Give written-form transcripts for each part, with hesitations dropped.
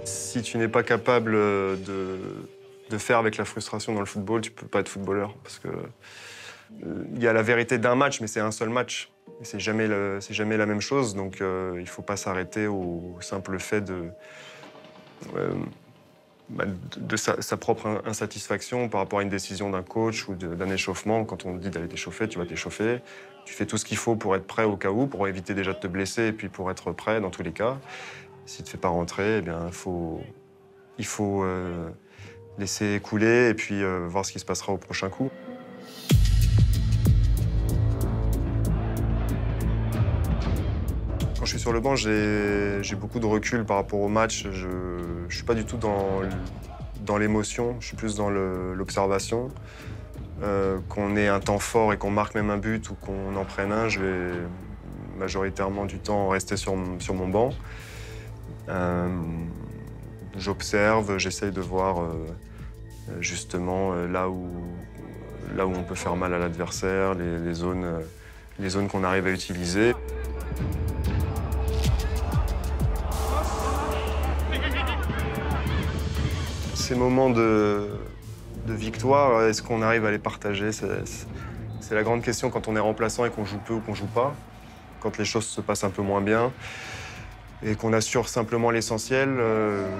Si tu n'es pas capable de faire avec la frustration dans le football, tu peux pas être footballeur. Parce que il y a la vérité d'un match, mais c'est un seul match. Et c'est jamais la même chose, donc il faut pas s'arrêter au simple fait euh, de sa propre insatisfaction par rapport à une décision d'un coach ou d'un échauffement. Quand on te dit d'aller t'échauffer, tu vas t'échauffer. Tu fais tout ce qu'il faut pour être prêt au cas où, pour éviter déjà de te blesser et puis pour être prêt dans tous les cas. Si tu ne te fais pas rentrer, eh bien, il faut laisser couler et puis voir ce qui se passera au prochain coup. Quand je suis sur le banc, j'ai beaucoup de recul par rapport au match. Je ne suis pas du tout dans l'émotion, je suis plus dans l'observation. Qu'on ait un temps fort et qu'on marque même un but ou qu'on en prenne un, je vais majoritairement du temps rester sur mon banc. J'observe, j'essaye de voir justement là où on peut faire mal à l'adversaire, les zones qu'on arrive à utiliser. Ces moments de victoire, est-ce qu'on arrive à les partager? C'est la grande question quand on est remplaçant et qu'on joue peu ou qu'on joue pas. Quand les choses se passent un peu moins bien et qu'on assure simplement l'essentiel,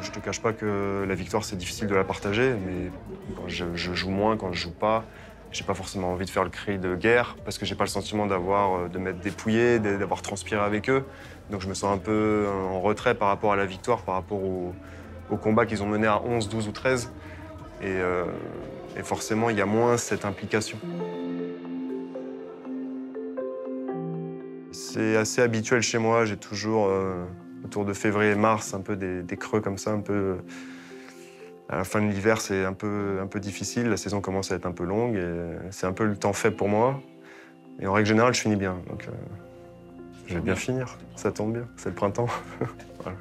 je te cache pas que la victoire, c'est difficile de la partager, mais quand je joue moins, quand je joue pas, j'ai pas forcément envie de faire le cri de guerre parce que j'ai pas le sentiment de m'être dépouillé, d'avoir transpiré avec eux. Donc je me sens un peu en retrait par rapport à la victoire, par rapport au combat qu'ils ont mené à 11, 12 ou 13. Et forcément, il y a moins cette implication. C'est assez habituel chez moi. J'ai toujours, autour de février-mars, un peu des creux comme ça, un peu. À la fin de l'hiver, c'est un peu difficile. La saison commence à être un peu longue et c'est un peu le temps faible pour moi. Et en règle générale, je finis bien. Donc, je vais bien finir. Ça tombe bien. C'est le printemps. Voilà.